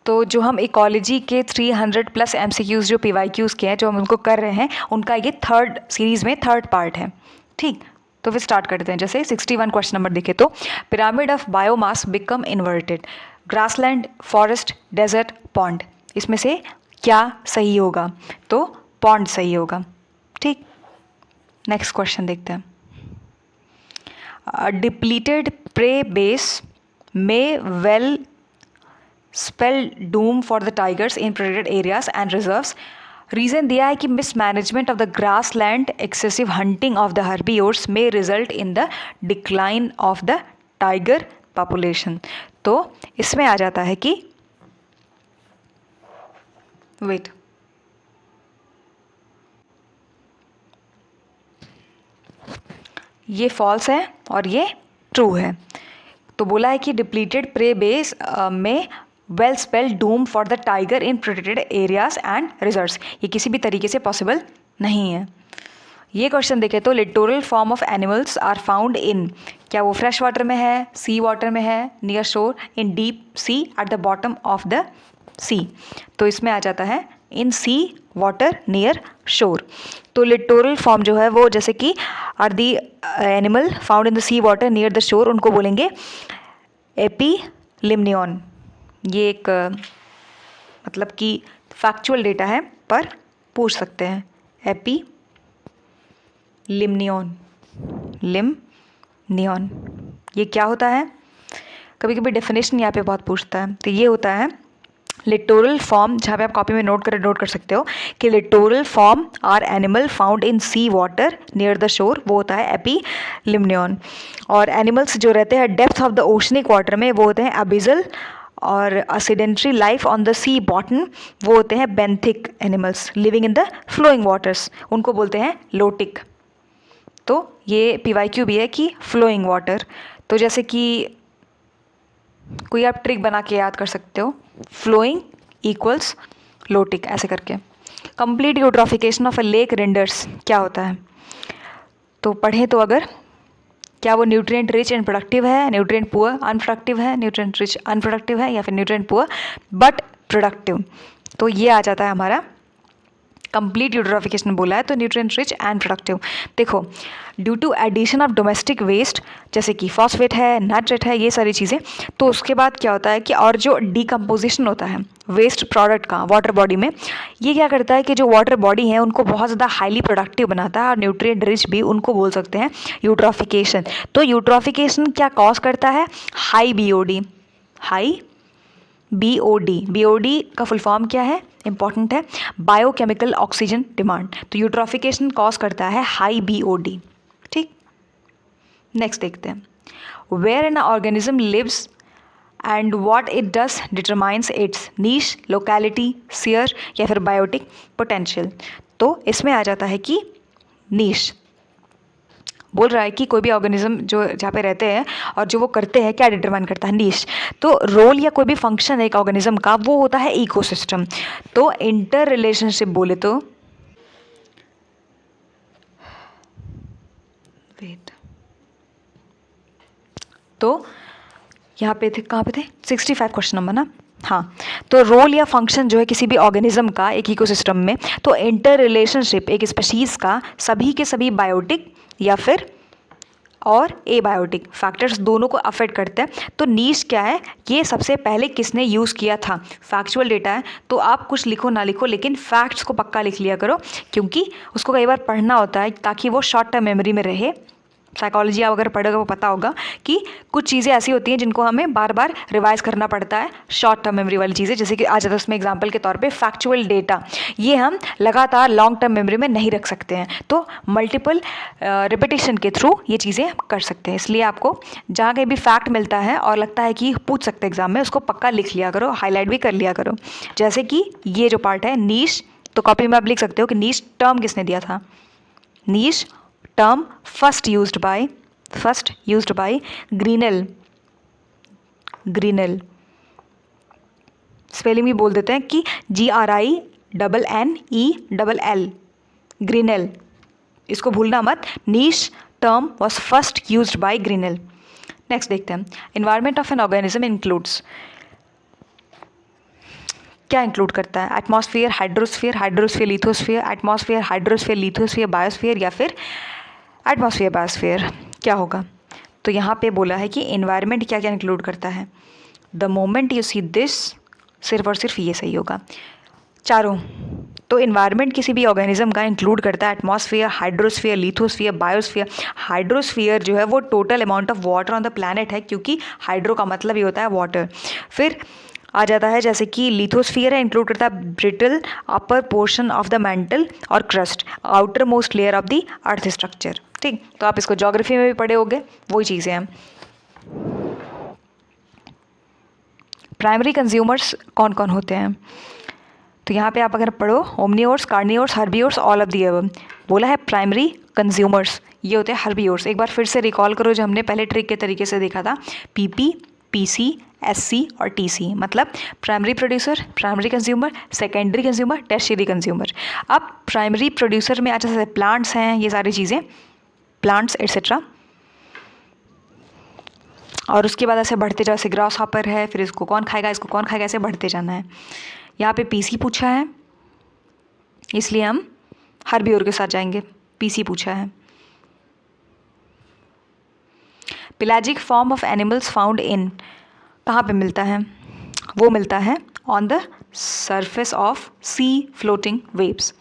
तो जो हम इकोलॉजी के 300+ MCQs जो PYQs के हैं जो हम उनको कर रहे हैं, उनका ये थर्ड सीरीज़ में थर्ड पार्ट है। ठीक, तो फिर स्टार्ट करते हैं। जैसे 61 क्वेश्चन नंबर देखे तो pyramid of biomass become inverted, grassland, forest, desert, pond, इसमें से क्या सही होगा? तो पॉन्ड सही होगा। ठीक, नेक्स्ट क्वेश्चन देखते हैं। डिप्लीटेड प्रे बेस में well spell doom for the tigers in protected areas and reserves. Reason दिया है कि mismanagement of the grassland, excessive hunting of the herbivores में result in the decline of the tiger population. तो इसमें आ जाता है कि वेट, ये फॉल्स है और ये ट्रू है। तो बोला है कि डिप्लीटेड प्रे बेस में well spell doom for the tiger in protected areas and reserves, ये किसी भी तरीके से पॉसिबल नहीं है। ये क्वेश्चन देखें तो littoral form of animals are found in, क्या वो फ्रेश वाटर में है, सी वाटर में है, near shore, in deep sea, at the bottom of the sea. तो इसमें आ जाता है इन सी वाटर नियर शोर। तो लिटोरल फॉर्म जो है वो जैसे कि are the animal found in the sea water near the shore, उनको बोलेंगे एपीलिम्नियन। ये एक मतलब कि फैक्चुअल डेटा है पर पूछ सकते हैं। एपीलिम्नियन, लिम्नियन, ये क्या होता है? कभी कभी डेफिनेशन यहाँ पे बहुत पूछता है। तो ये होता है लिटोरल फॉर्म, जहाँ पे आप कॉपी में नोट कर सकते हो कि littoral form are animal found in sea water near the shore, वो होता है एपीलिम्नियन। और एनिमल्स जो रहते हैं depth of the oceanic water में, वो होते हैं एबिजल। और a sedentary life on the sea bottom, वो होते हैं benthic animals living in the flowing waters, उनको बोलते हैं लोटिक। तो ये PYQ भी है कि फ्लोइंग वाटर। तो जैसे कि कोई आप ट्रिक बना के याद कर सकते हो, फ्लोइंग इक्वल्स लोटिक, ऐसे करके। Complete eutrophication of a lake renders क्या होता है? तो पढ़ें तो अगर, क्या वो न्यूट्रिएंट रिच एंड प्रोडक्टिव है, न्यूट्रिएंट पुअर अनप्रोडक्टिव है, न्यूट्रिएंट रिच अनप्रोडक्टिव है, या फिर न्यूट्रिएंट पुअर बट प्रोडक्टिव। तो ये आ जाता है हमारा कंप्लीट यूट्रोफिकेशन बोला है तो न्यूट्रिएंट रिच एंड प्रोडक्टिव। देखो, due to addition of domestic waste, जैसे कि फॉस्फेट है, नाइट्रेट है, ये सारी चीज़ें, तो उसके बाद क्या होता है कि और जो डिकम्पोजिशन होता है वेस्ट प्रोडक्ट का वाटर बॉडी में, ये क्या करता है कि जो वाटर बॉडी है उनको बहुत ज़्यादा हाईली प्रोडक्टिव बनाता है, और न्यूट्रिएंट रिच भी, उनको बोल सकते हैं यूट्रोफिकेशन। तो यूट्रोफिकेशन क्या कॉज करता है? हाई BOD, हाई BOD का फुल फॉर्म क्या है? इंपॉर्टेंट है, बायोकेमिकल ऑक्सीजन डिमांड। तो यूट्रोफिकेशन कॉज करता है हाई BOD। ठीक, नेक्स्ट देखते हैं। Where an organism lives and what it does determines its niche, locality, सियर, या फिर बायोटिक पोटेंशियल। तो इसमें आ जाता है कि नीश बोल रहा है कि कोई भी ऑर्गेनिज्म जो जहाँ पे रहते हैं और जो वो करते हैं क्या डिटरमाइन करता है? नीश। तो रोल या कोई भी फंक्शन है एक ऑर्गेनिज्म का, वो होता है इकोसिस्टम। तो इंटर रिलेशनशिप बोले तो वेट, तो यहाँ पे थे, कहाँ पे थे? 65 क्वेश्चन नंबर ना। हाँ, तो रोल या फंक्शन जो है किसी भी ऑर्गेनिज्म का एक इकोसिस्टम में, तो इंटर रिलेशनशिप एक स्पीशीज़ का सभी के सभी बायोटिक या फिर और एबायोटिक फैक्टर्स दोनों को अफेक्ट करते हैं। तो नीश क्या है? ये सबसे पहले किसने यूज़ किया था? फैक्चुअल डेटा है, तो आप कुछ लिखो ना लिखो लेकिन फैक्ट्स को पक्का लिख लिया करो, क्योंकि उसको कई बार पढ़ना होता है ताकि वो शॉर्ट टर्म मेमोरी में रहे। साइकोलॉजी आप अगर पढ़ोगे वो पता होगा कि कुछ चीज़ें ऐसी होती हैं जिनको हमें बार बार रिवाइज करना पड़ता है, शॉर्ट टर्म मेमोरी वाली चीज़ें। जैसे कि आज उसमें एग्जांपल के तौर पे फैक्चुअल डेटा, ये हम लगातार लॉन्ग टर्म मेमोरी में नहीं रख सकते हैं, तो मल्टीपल रिपीटिशन के थ्रू ये चीज़ें कर सकते हैं। इसलिए आपको जहाँ कहीं भी फैक्ट मिलता है और लगता है कि पूछ सकते हैं एग्जाम में, उसको पक्का लिख लिया करो, हाईलाइट भी कर लिया करो। जैसे कि ये जो पार्ट है नीश, तो कॉपी में आप लिख सकते हो कि नीश टर्म किसने दिया था? Niche term first used by Grinnell. स्पेलिंग भी बोल देते हैं कि GRINNELL, ग्रीनेल, इसको भूलना मत। Niche term was first used by Grinnell. Next देखते हैं, environment of an organism includes, क्या इंक्लूड करता है? Atmosphere, hydrosphere, hydrosphere lithosphere, atmosphere, hydrosphere, lithosphere, biosphere, या फिर एटमॉस्फेयर, बायोस्फीयर, क्या होगा? तो यहाँ पे बोला है कि एनवायरनमेंट क्या क्या इंक्लूड करता है। The moment you see this, सिर्फ और सिर्फ ये सही होगा चारों। तो इन्वायरमेंट किसी भी ऑर्गेनिज्म का इंक्लूड करता है atmosphere, hydrosphere, lithosphere, biosphere. Hydrosphere जो है वो total amount of water on the planet है, क्योंकि हाइड्रो का मतलब ये होता है वाटर। फिर आ जाता है जैसे कि लिथोस्फीयर है, इंक्लूड करता है brittle upper portion of the mantle और crust, outermost layer of the earth structure. ठीक, तो आप इसको ज्योग्राफी में भी पढ़े होंगे, वही चीज़ें हैं। प्राइमरी कंज्यूमर्स कौन कौन होते हैं? तो यहाँ पे आप अगर पढ़ो, ओमनीओर्स, कार्निओर्स, हर्बिओर्स, ऑल ऑफ दी अबव। बोला है प्राइमरी कंज्यूमर्स, ये होते हैं हर्बिओर्स। एक बार फिर से रिकॉल करो जो हमने पहले ट्रिक के तरीके से देखा था, पीपी, पीसी, एससी और टीसी, मतलब primary producer, primary consumer, secondary consumer, tertiary consumer. अब प्राइमरी प्रोड्यूसर में जैसे प्लांट्स हैं, ये सारी चीज़ें, प्लांट्स एट्सेट्रा, और उसके बाद ऐसे बढ़ते जाओ, जैसे ग्रास हॉपर है, फिर इसको कौन खाएगा, इसको कौन खाएगा, ऐसे बढ़ते जाना है। यहाँ पे पीसी पूछा है, इसलिए हम हर्बिओर के साथ जाएंगे, पीसी पूछा है। Pelagic form of animals found in, कहाँ पे मिलता है? वो मिलता है on the surface of sea floating waves.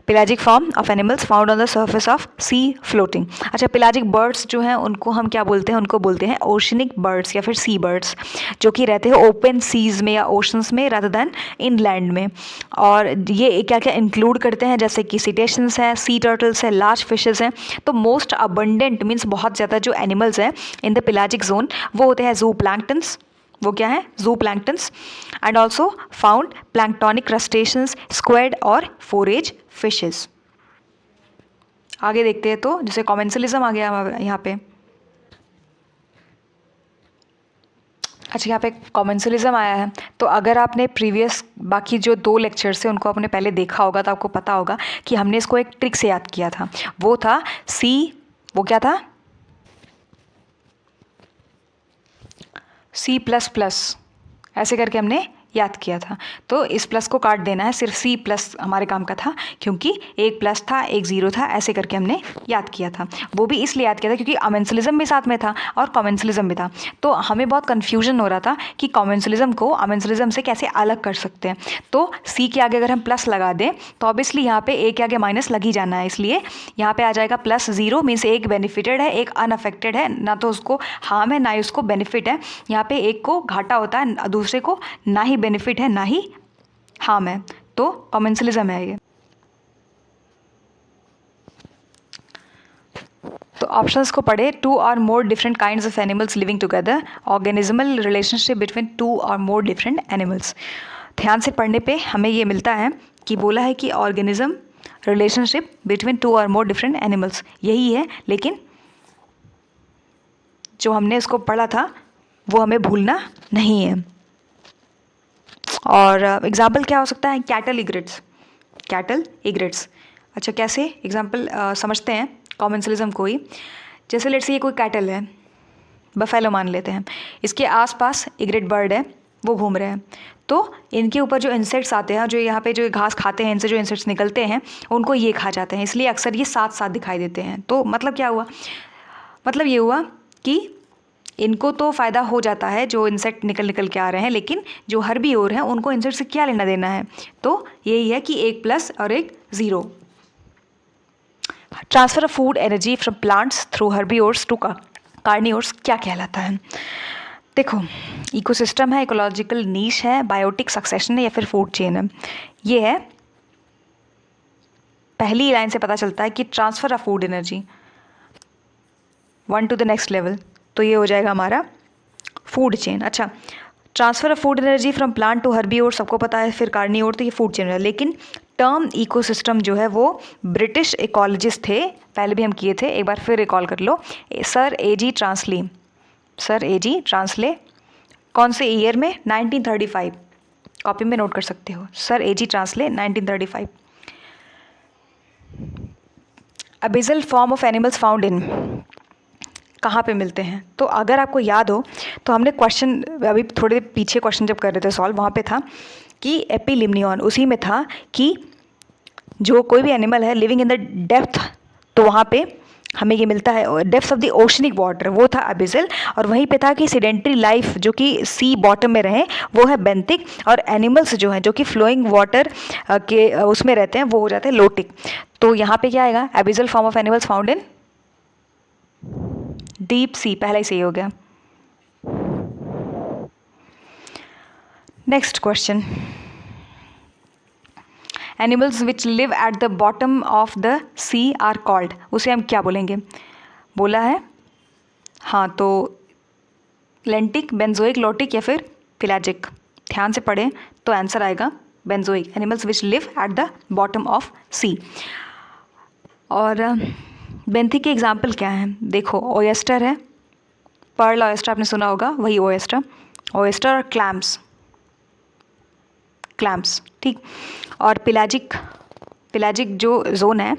Pelagic form of animals found on the surface of sea floating. अच्छा, पेलाजिक बर्ड्स जो हैं उनको हम क्या बोलते हैं? उनको बोलते हैं ओशनिक बर्ड्स या फिर सी बर्ड्स, जो कि रहते हैं ओपन सीज में या ओशंस में रादर दैन इनलैंड में। और ये क्या क्या इंक्लूड करते हैं? जैसे कि सिटेशंस हैं, सी टर्टल्स हैं, लार्ज फिशेस हैं। तो मोस्ट अबंडेंट मीन्स बहुत ज़्यादा जो एनिमल्स हैं इन द पेलाजिक जोन वो होते हैं जू प्लैंक्टन्स। वो क्या है? जू planktons. And also found planktonic crustaceans, squared और फोरेज फिशेस। आगे देखते हैं, तो जैसे कॉमेंसलिज्म आ गया यहाँ पे। अच्छा, यहाँ पे कॉमेंसलिज्म आया है, तो अगर आपने प्रीवियस बाकी जो 2 लेक्चर्स हैं उनको आपने पहले देखा होगा तो आपको पता होगा कि हमने इसको एक ट्रिक से याद किया था। वो था वो क्या था? C++, ऐसे करके हमने याद किया था। तो इस प्लस को काट देना है, सिर्फ C+ हमारे काम का था, क्योंकि एक प्लस था एक ज़ीरो था, ऐसे करके हमने याद किया था। वो भी इसलिए याद किया था क्योंकि अमेंसलिज्म भी साथ में था और कॉमेंसलिज्म भी था। तो हमें बहुत कन्फ्यूजन हो रहा था कि कॉमेंसलिज्म को अमेंसलिज्म से कैसे अलग कर सकते हैं। तो C के आगे अगर हम प्लस लगा दें तो ऑब्वियसली यहाँ पे A के आगे माइनस लग ही जाना है, इसलिए यहाँ पे आ जाएगा +0, मीन्स एक बेनिफिटेड है एक अनअफेक्टेड है, ना तो उसको हार्म है ना ही उसको बेनिफिट है। यहाँ पे एक को घाटा होता है, दूसरे को ना ही बेनिफिट है ना ही हार्म है। तो कॉमेंसलिज्म है ये। तो ऑप्शंस को पढ़े, 2 और more different kinds of animals living together, organismal relationship between 2 और मोर डिफरेंट एनिमल्स। ध्यान से पढ़ने पे हमें ये मिलता है कि बोला है कि ऑर्गेनिज्म रिलेशनशिप बिटवीन 2 और मोर डिफरेंट एनिमल्स, यही है, लेकिन जो हमने इसको पढ़ा था वो हमें भूलना नहीं है। और एग्जाम्पल क्या हो सकता है? Cattle egrets, cattle egrets. अच्छा, कैसे एग्जाम्पल समझते हैं कॉमेंसलिज्म को ही। जैसे लेट्स से ये कोई कैटल है, बफेलो मान लेते हैं, इसके आसपास इग्रेट बर्ड है, वो घूम रहे हैं, तो इनके ऊपर जो इंसेक्ट्स आते हैं, जो यहाँ पे जो घास खाते हैं, इनसे जो इंसेक्ट्स निकलते हैं उनको ये खा जाते हैं, इसलिए अक्सर ये साथ साथ दिखाई देते हैं। तो मतलब क्या हुआ? मतलब ये हुआ कि इनको तो फ़ायदा हो जाता है जो इंसेक्ट निकल के आ रहे हैं, लेकिन जो हर्बिओर हैं उनको इंसेक्ट से क्या लेना देना है? तो यही है कि एक प्लस और एक zero. Transfer of food energy from plants through herbivores to carnivores क्या कहलाता है? देखो, इकोसिस्टम है, इकोलॉजिकल नीश है, बायोटिक सक्सेशन है या फिर फूड चेन है। ये है, पहली लाइन से पता चलता है कि transfer of food energy 1 to the next level, तो ये हो जाएगा हमारा फूड चेन। अच्छा, transfer of food energy from plant to herbivore सबको पता है, फिर कार्निओर, तो ये फूड चेन है। लेकिन टर्म इकोसिस्टम जो है वो ब्रिटिश इकोलॉजिस्ट थे, पहले भी हम किए थे, एक बार फिर रिकॉल कर लो। Sir A.G. ट्रांसले, sir A.G. ट्रांसले, कौन से ईयर में? 1935, कॉपी में नोट कर सकते हो, sir A.G. Tansley 1935। Abyssal form of animals found in, कहाँ पे मिलते हैं? तो अगर आपको याद हो तो हमने क्वेश्चन अभी थोड़े पीछे क्वेश्चन जब कर रहे थे सॉल्व, वहाँ पे था कि एपिलिम्नियन उसी में था कि जो कोई भी एनिमल है लिविंग इन द डेप्थ, तो वहाँ पे हमें ये मिलता है depth of the oceanic water, वो था अबिसल। और वहीं पे था कि सेडेंट्री लाइफ जो कि सी बॉटम में रहे वो है बेंथिक, और एनिमल्स जो हैं जो कि फ्लोइंग वाटर के उसमें रहते हैं वो हो जाते हैं लोटिक। तो यहाँ पे क्या आएगा, abyssal form of animals found in deep sea, पहला ही सही हो गया। Next question, animals which live at the bottom of the sea are called, उसे हम क्या बोलेंगे? बोला है हाँ, तो लेंटिक, बेंजोइक, लोटिक या फिर पिलाजिक। ध्यान से पढ़ें तो आंसर आएगा benthic, animals which live at the bottom of sea. और बेंथिक के एग्जाम्पल क्या हैं? देखो, ओएस्टर है, पर्ल ओएस्टर आपने सुना होगा, वही ओएस्टर, ओएस्टर और क्लैम्स, क्लैम्प्स, ठीक। और पिलाजिक जो जोन है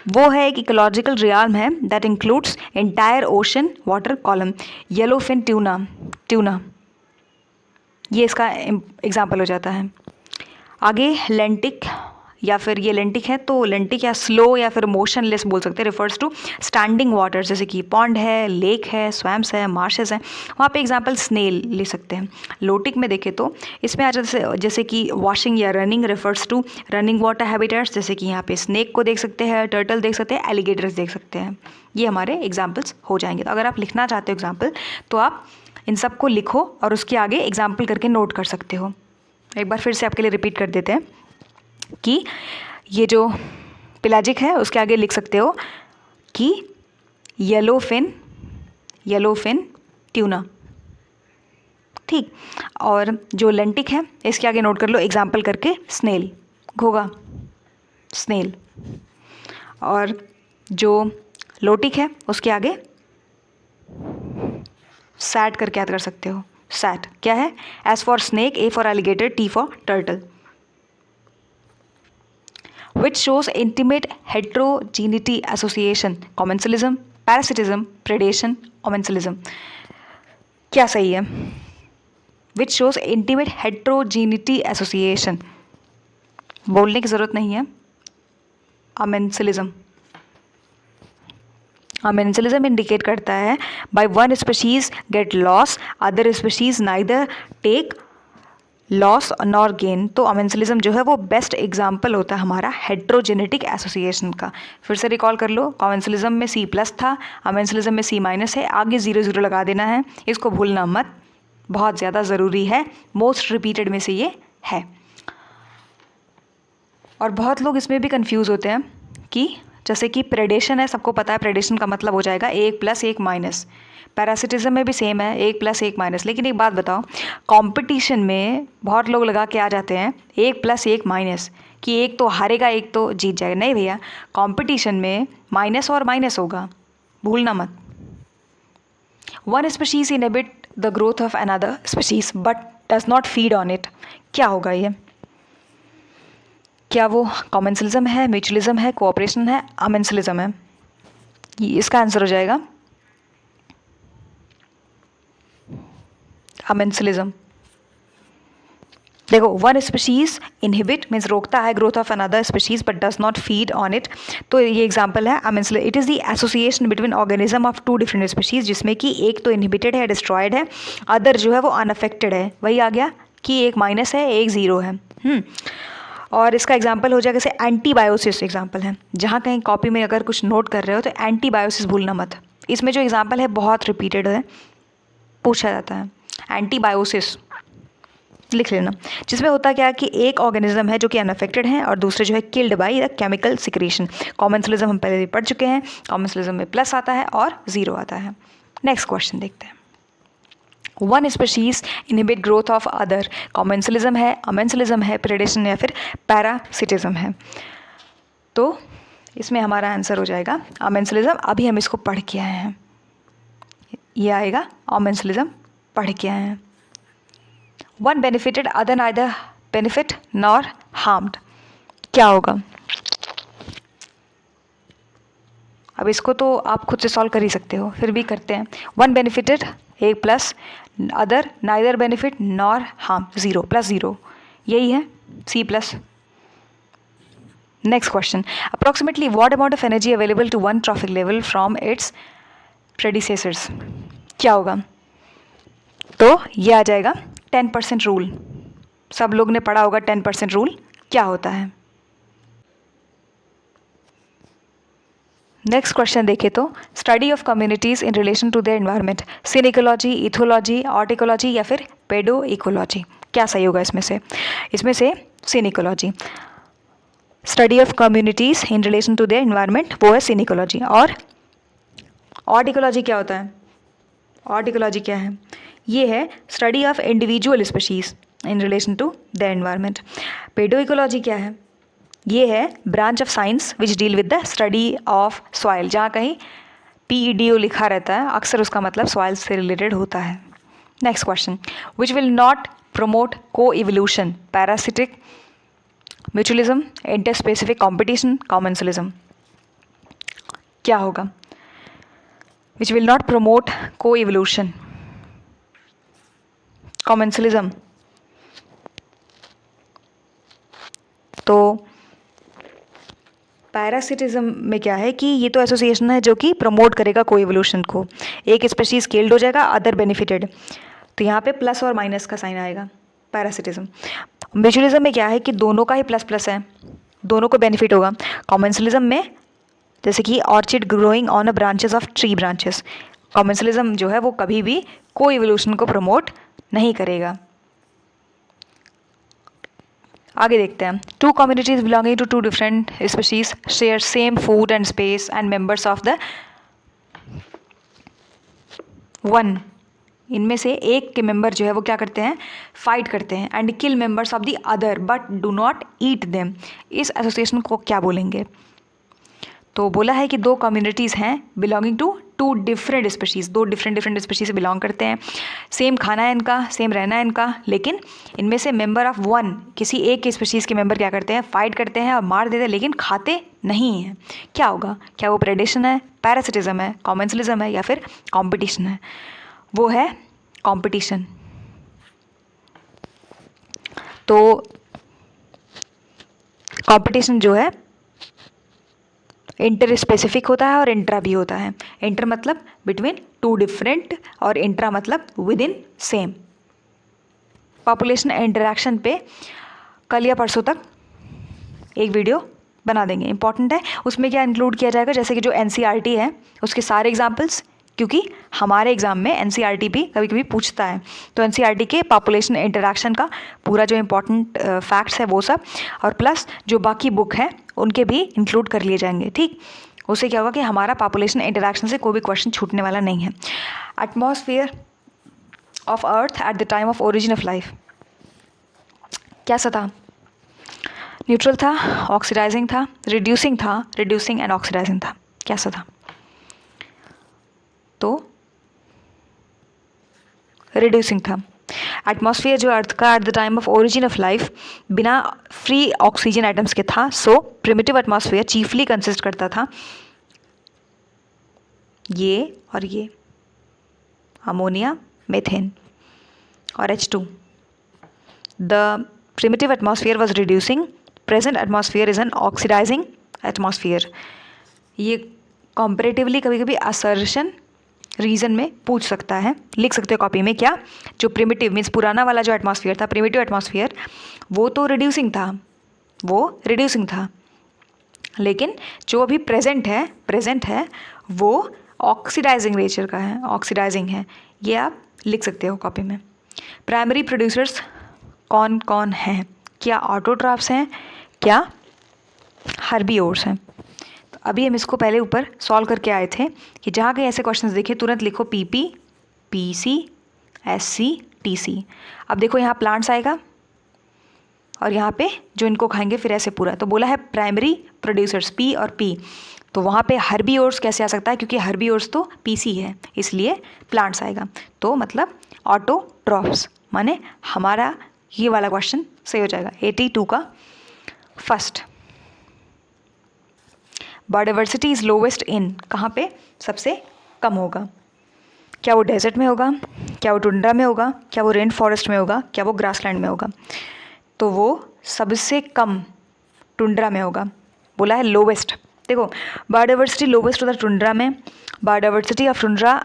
वो है एक इकोलॉजिकल रियाल्म है that includes entire ocean water column. Yellowfin tuna ये इसका एग्जाम्पल हो जाता है। आगे लेंटिक, या फिर ये लेंटिक है तो लेंटिक या स्लो या फिर मोशनलेस बोल सकते हैं, रिफर्स टू स्टैंडिंग वाटर, जैसे कि पॉन्ड है, लेक है, स्वैम्प्स है, मार्शेस हैं, वहाँ पे एग्जांपल स्नेल ले सकते हैं। लोटिक में देखें तो इसमें आ जाते जैसे कि वॉशिंग या running, refers to running water habitats, जैसे कि यहाँ पे स्नेक को देख सकते हैं, टर्टल देख सकते हैं, एलिगेटर्स देख सकते हैं। ये हमारे एग्जाम्पल्स हो जाएंगे। तो अगर आप लिखना चाहते हो एग्जाम्पल तो आप इन सबको लिखो और उसके आगे एग्जाम्पल करके नोट कर सकते हो। एक बार फिर से आपके लिए रिपीट कर देते हैं कि ये जो पिलाजिक है उसके आगे लिख सकते हो कि येलोफिन ट्यूना, ठीक। और जो लेंटिक है इसके आगे नोट कर लो एग्जाम्पल करके स्नेल, घोगा, स्नेल। और जो लोटिक है उसके आगे सैट करके याद कर सकते हो। सैट क्या है? S for snake, A for alligator, T for turtle. Which shows intimate heterogeneity association, commensalism, parasitism, predation, commensalism। क्या सही है? Which shows intimate heterogeneity association, बोलने की ज़रूरत नहीं है। Commensalism इंडिकेट करता है by one species get loss, other species neither take loss nor gain. तो अमेंसलिज्म जो है वो बेस्ट एग्जाम्पल होता है हमारा हेट्रोजेनेटिक एसोसिएशन का। फिर से रिकॉल कर लो, कॉमेंसलिज्म में C+ था, अमेंसलिज्म में C- है, आगे 0 लगा देना है, इसको भूलना मत, बहुत ज़्यादा ज़रूरी है, मोस्ट रिपीटेड में से ये है। और बहुत लोग इसमें भी कंफ्यूज होते हैं कि जैसे कि प्रेडेशन है, सबको पता है प्रेडेशन का मतलब हो जाएगा 1 + 1-। पैरासिटिज्म में भी सेम है 1 + 1-। लेकिन एक बात बताओ, कंपटीशन में बहुत लोग लगा के आ जाते हैं 1 + 1- कि एक तो हारेगा एक तो जीत जाएगा। नहीं भैया, कंपटीशन में माइनस और माइनस होगा, भूलना मत। One species inhibit the growth of another species but does not feed on it. क्या होगा ये? क्या वो कॉमेंसलिज्म है, म्यूचुअलिज्म है, कोऑपरेशन है, अमेंसलिज्म है? इसका आंसर हो जाएगा अमेंसलिज्म। देखो, वन स्पीशीज इनहिबिट मीन्स रोकता है growth of another species but does not feed on it. तो ये एग्जांपल है amensalism. It is the association between organism of 2 different species, जिसमें कि एक तो इनहिबिटेड है, डिस्ट्रॉयड है, अदर जो है वो अनअफेक्टेड है। वही आ गया कि एक माइनस है एक ज़ीरो है। और इसका एग्जाम्पल हो जाएगा जैसे एंटीबायोसिस एग्जाम्पल है। जहाँ कहीं कॉपी में अगर कुछ नोट कर रहे हो तो एंटीबायोसिस भूलना मत। इसमें जो एग्जाम्पल है बहुत रिपीटेड है, पूछा जाता है। एंटीबायोसिस लिख लेना, जिसमें होता क्या कि एक ऑर्गेनिज्म है जो कि अनअफेक्टेड है और दूसरे जो है killed by the chemical secretion. Commensalism हम पहले भी पढ़ चुके हैं, कॉमेंसलिज्म में प्लस आता है और 0 आता है। नेक्स्ट क्वेश्चन देखते हैं। One species inhibit growth of other, commensalism है, अमेंसलिज्म है, प्रेडेशन या फिर पैरासिटिज्म है। तो इसमें हमारा आंसर हो जाएगा अमेंसलिज्म। अभी हम इसको पढ़ के आए हैं, ये आएगा अमेंसलिज्म पढ़ के आए हैं। One benefited other neither benefit nor harmed. क्या होगा? अब इसको तो आप खुद से सॉल्व कर ही सकते हो, फिर भी करते हैं। One benefited 1 + other neither benefit nor harm 0 + 0। यही है C+. Next question, approximately what amount of energy available to one trophic level from its predecessors. क्या होगा? तो ये आ जाएगा 10% रूल. सब लोग ने पढ़ा होगा 10% रूल क्या होता है. नेक्स्ट क्वेश्चन देखें तो, study of communities in relation to their environment, synecology, ethology, autecology या फिर पेडो इकोलॉजी. क्या सही होगा इसमें से? इसमें से synecology. Study of communities in relation to their environment वो है सीन इकोलॉजी. और आर्ट इकोलॉजी क्या होता है? आर्ट इकोलॉजी क्या है? ये है study of individual species in relation to their environment. Pedoecology क्या है? ये है branch of science which deal with the study of soil. जहाँ कहीं PEDO लिखा रहता है अक्सर उसका मतलब सॉइल से रिलेटेड होता है. Next question, which will not promote coevolution, parasitic, mutualism, interspecific competition, commensalism. क्या होगा? Which will not promote coevolution, commensalism. तो पैरासिटिज्म में क्या है कि ये तो एसोसिएशन है जो कि प्रमोट करेगा को इवोल्यूशन को. एक स्पेशीज स्केल्ड हो जाएगा, अदर बेनिफिटेड. तो यहाँ पे प्लस और माइनस का साइन आएगा पैरासिटिज्म. म्यूचुअलिज्म में क्या है कि दोनों का ही प्लस प्लस है, दोनों को बेनिफिट होगा. कॉमेंसलिज्म में जैसे कि orchid growing on a branches of tree branches. Commensalism जो है वो कभी भी को इवोल्यूशन को प्रमोट नहीं करेगा. आगे देखते हैं. Two communities belonging to two different species share same food and space and members of the one. इनमें से एक के मेंबर जो है वो क्या करते हैं? फाइट करते हैं. And kill members of the other but do not eat them. इस एसोसिएशन को क्या बोलेंगे? तो बोला है कि दो कम्युनिटीज़ हैं belonging to two different species. दो डिफरेंट स्पीशीज़ से बिलोंग करते हैं. सेम खाना है इनका, सेम रहना है इनका, लेकिन इनमें से मेंबर ऑफ वन, किसी एक के स्पीशीज़ के मेंबर क्या करते हैं? फाइट करते हैं और मार देते हैं, लेकिन खाते नहीं हैं. क्या होगा? क्या वो प्रेडेशन है, पैरासिटिज्म है, कॉमेंसलिज्म है या फिर कॉम्पिटिशन है? वो है कॉम्पिटिशन. तो कॉम्पिटिशन जो है इंटर स्पेसिफिक होता है और इंट्रा भी होता है. इंटर मतलब बिटवीन टू डिफरेंट और इंट्रा मतलब with in same. Population interaction पे कल या परसों तक एक वीडियो बना देंगे, इंपॉर्टेंट है. उसमें क्या इंक्लूड किया जाएगा? जैसे कि जो NCERT है उसके सारे एग्जाम्पल्स, क्योंकि हमारे एग्जाम में NCERT भी कभी कभी पूछता है. तो NCERT के पॉपुलेशन इंटरेक्शन का पूरा जो इंपॉर्टेंट फैक्ट्स है वो सब, और प्लस जो बाकी बुक है उनके भी इंक्लूड कर लिए जाएंगे. ठीक, उससे क्या होगा कि हमारा पॉपुलेशन इंटरेक्शन से कोई भी क्वेश्चन छूटने वाला नहीं है. Atmosphere of earth at the time of origin of life कैसा था? न्यूट्रल था, ऑक्सीडाइजिंग था, रिड्यूसिंग था, रिड्यूसिंग एंड ऑक्सीडाइजिंग था. कैसा था? तो रिड्यूसिंग था. एटमॉस्फेयर जो अर्थ का at the time of origin of life बिना फ्री ऑक्सीजन एटम्स के था. So primitive atmosphere chiefly consist करता था ये और ये, अमोनिया, मीथेन और H2. The primitive atmosphere was reducing. Present atmosphere is an oxidising atmosphere. ये कॉम्परेटिवली कभी कभी असर्शन रीजन में पूछ सकता है. लिख सकते हो कॉपी में. क्या? जो प्रिमिटिव मीन्स पुराना वाला जो एटमॉस्फेयर था, प्रिमिटिव एटमॉस्फेयर, वो तो रिड्यूसिंग था, वो रिड्यूसिंग था. लेकिन जो अभी प्रेजेंट है वो ऑक्सीडाइजिंग नेचर का है, ऑक्सीडाइजिंग है. ये आप लिख सकते हो कॉपी में. प्राइमरी प्रोड्यूसर्स कौन कौन हैं? क्या ऑटोट्रॉफ्स हैं? क्या हर्बिवोर्स हैं? तो अभी हम इसको पहले ऊपर सॉल्व करके आए थे कि जहाँ कहीं ऐसे क्वेश्चंस देखे तुरंत लिखो PP, PC, SC, TC. अब देखो यहाँ प्लांट्स आएगा और यहाँ पे जो इनको खाएंगे फिर ऐसे पूरा. तो बोला है प्राइमरी प्रोड्यूसर्स P और P. तो वहाँ पे हर्बिवोर्स कैसे आ सकता है? क्योंकि हर्बिवोर्स तो PC है, इसलिए प्लांट्स आएगा. तो मतलब ऑटोट्रॉफ्स, माने हमारा ये वाला क्वेश्चन सही हो जाएगा. 82 का फर्स्ट. बायोडाइवर्सिटी इज़ लोवेस्ट इन, कहाँ पे सबसे कम होगा? क्या वो डेजर्ट में होगा? क्या वो टुंड्रा में होगा? क्या वो रेन फॉरेस्ट में होगा? क्या वो ग्रासलैंड में होगा? तो वो सबसे कम टुंड्रा में होगा। बोला है लोवेस्ट। देखो बायोडाइवर्सिटी लोवेस्ट होता है टुंड्रा में, biodiversity of tundra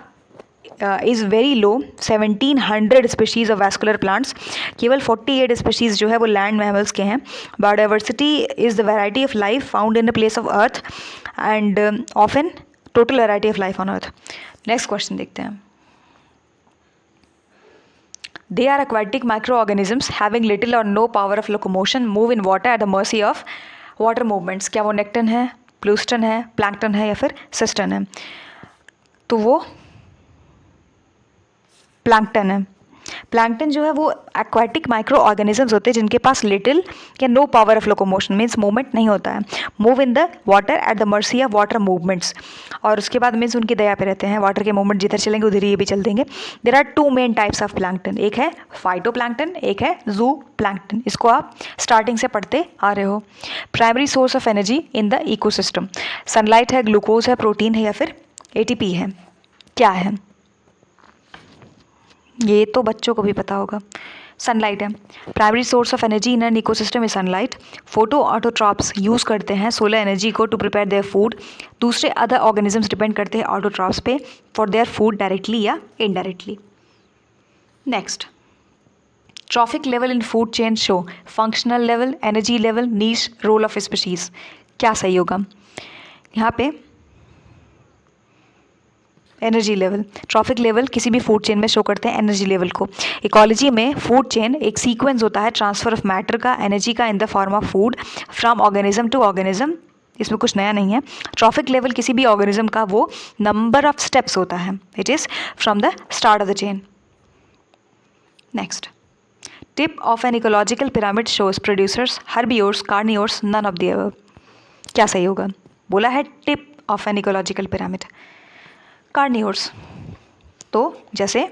is very low, 1700 species of vascular plants, केवल 48 स्पीशीज़ जो है वो लैंड मैमल्स के हैं। Biodiversity is the variety of life found in the place of earth and often total variety of life on earth. Next question देखते हैं। They are aquatic microorganisms having little or no power of locomotion, move in water at the mercy of water movements। क्या वो nekton है, प्लूस्टन है, plankton है या फिर सिस्टन है? तो वो प्लैंकटन है। प्लैंकटन जो है वो एक्वाटिक माइक्रो ऑर्गेनिजम्स होते हैं जिनके पास लिटिल या no power of locomotion, means movement नहीं होता है, move in the water at the mercy of water movements, और उसके बाद मीन्स उनकी दया पे रहते हैं, वाटर के मूवमेंट जिधर चलेंगे उधर ये भी चल देंगे। There are two main types of plankton, एक है फाइटोप्लैंकटन, एक है जू प्लैंकटन। इसको आप स्टार्टिंग से पढ़ते आ रहे हो। Primary source of energy in the ecosystem, sunlight है, ग्लूकोज है, प्रोटीन है या फिर ATP है? क्या है? ये तो बच्चों को भी पता होगा, सनलाइट है। Primary source of energy in an ecosystem is sunlight. Photoautotrophs use करते हैं सोलर एनर्जी को टू प्रिपेयर देयर फूड। दूसरे अदर ऑर्गेनिजम्स डिपेंड करते हैं ऑटोट्रॉप्स पे फॉर देयर फूड डायरेक्टली या indirectly. Next, trophic level in food chain show functional level, energy level, niche, role of species. क्या सही होगा यहाँ पे? Energy level. ट्रॉफिक लेवल किसी भी फूड चेन में शो करते हैं एनर्जी लेवल को। इकोलॉजी में फूड चेन एक सीक्वेंस होता है ट्रांसफर ऑफ मैटर का, एनर्जी का in the form of food from organism to organism. इसमें कुछ नया नहीं है। ट्रॉफिक लेवल किसी भी ऑर्गेनिज्म का वो नंबर ऑफ स्टेप्स होता है, it is from the start of the chain. Next, tip of an ecological pyramid shows producers, herbivores, carnivores, none of the above. क्या सही होगा? बोला है tip of an ecological pyramid, carnivores. तो जैसे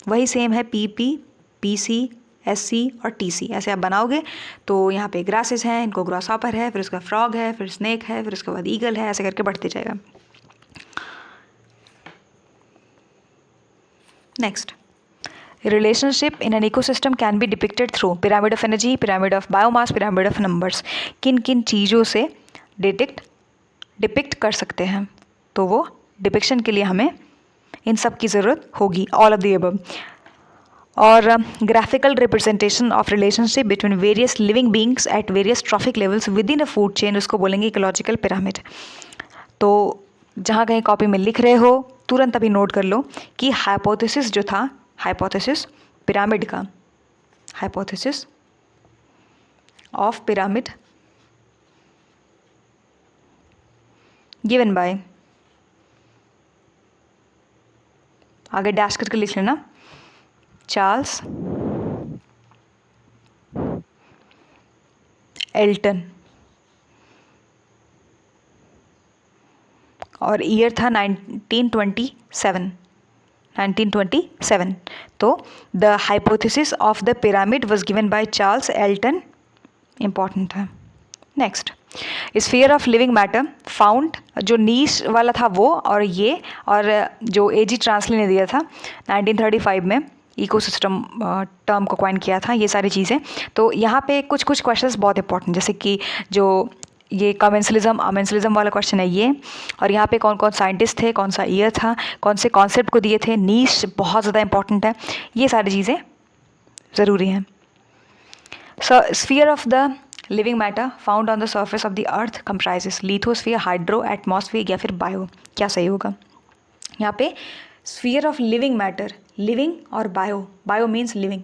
वही सेम है PP, PC, SC और TC, ऐसे आप बनाओगे तो यहाँ पे ग्रासेस हैं, इनको ग्रॉसहॉपर है, फिर उसका फ्रॉग है, फिर स्नेक है, फिर उसके बाद ईगल है, ऐसे करके बढ़ते जाएगा। Next, relationship in an ecosystem can be depicted through pyramid of energy, pyramid of biomass, pyramid of numbers. किन किन चीज़ों से डिपिक्ट कर सकते हैं? तो वो डिपिक्शन के लिए हमें इन सब की ज़रूरत होगी, ऑल ऑफ द अबव। और graphical representation of relationship between various living beings at various trophic levels with in a food chain, उसको बोलेंगे इकोलॉजिकल पिरामिड। तो जहाँ कहीं कॉपी में लिख रहे हो तुरंत अभी नोट कर लो कि हाइपोथेसिस जो था, हाइपोथेसिस पिरामिड का, hypothesis of pyramid given by, आगे डैश करके लिख लेना, चार्ल्स एल्टन, और ईयर था 1927। तो the hypothesis of the pyramid was given by Charles Elton, important है। Next, sphere of living matter found, जो नीश वाला था वो और ये, और जो A.G. ट्रांसले ने दिया था 1935 में, इकोसिस्टम टर्म को क्वाइन किया था, ये सारी चीज़ें। तो यहाँ पे कुछ कुछ क्वेश्चंस बहुत इंपॉर्टेंट, जैसे कि जो ये कमेंसलिज्म वाला क्वेश्चन है ये, और यहाँ पे कौन कौन साइंटिस्ट थे, कौन सा ईयर था, कौन से कॉन्सेप्ट को दिए थे, नीश बहुत ज़्यादा इंपॉर्टेंट है, ये सारी चीज़ें ज़रूरी हैं। So sphere of the living matter found on the surface of the earth comprises lithosphere, hydro, atmosphere या फिर बायो। क्या सही होगा यहाँ पे? Sphere of living matter, living और bio, bio means living.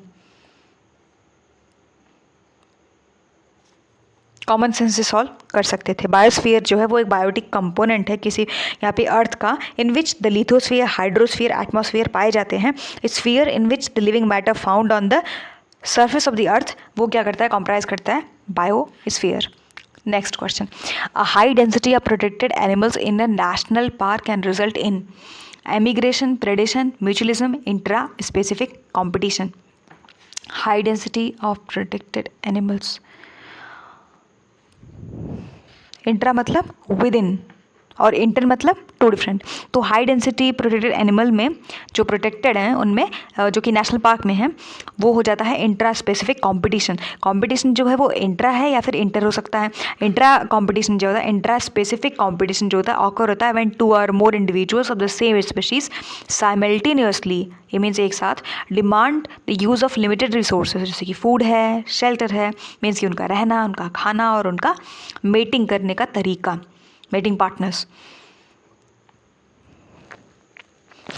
Common sense से सॉल्व कर सकते थे। बायोस्फीयर जो है वो एक बायोटिक कंपोनेंट है किसी यहाँ पे अर्थ का, in which the lithosphere, hydrosphere, atmosphere पाए जाते हैं। Sphere in which the living matter found on the surface of the earth, वो क्या करता है? कंप्राइज करता है biosphere. Next question, a high density of protected animals in a national park can result in emigration, predation, mutualism, intra specific competition. High density of protected animals, intra मतलब within, और inter मतलब two different. तो high density protected animal में जो protected हैं उनमें जो कि नेशनल पार्क में है वो हो जाता है इंट्रा स्पेसिफिक कॉम्पिटिशन। कॉम्पिटिशन जो है वो इंट्रा है या फिर इंटर हो सकता है। इंट्रा कॉम्पिटिशन जो होता है, इंट्रा स्पेसिफिक कॉम्पिटिशन जो होता है ऑकर होता है व्हेन टू और more individuals of the same species simultaneously, ये मीन्स एक साथ, demand the use of limited resources, जैसे कि फूड है, शेल्टर है, मीन्स कि उनका रहना, उनका खाना और उनका मेटिंग करने का तरीका, मेटिंग पार्टनर्स।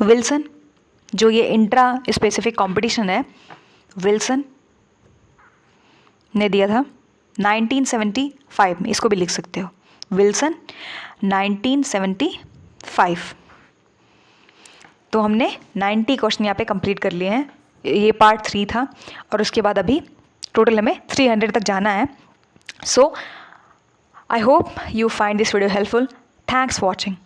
विल्सन जो ये इंट्रा स्पेसिफिक कंपटीशन है विल्सन ने दिया था 1975 में, इसको भी लिख सकते हो विल्सन 1975। तो हमने 90 क्वेश्चन यहाँ पे कंप्लीट कर लिए हैं, ये पार्ट 3 था और उसके बाद अभी टोटल हमें 300 तक जाना है। सो I hope you find this video helpful. Thanks for watching.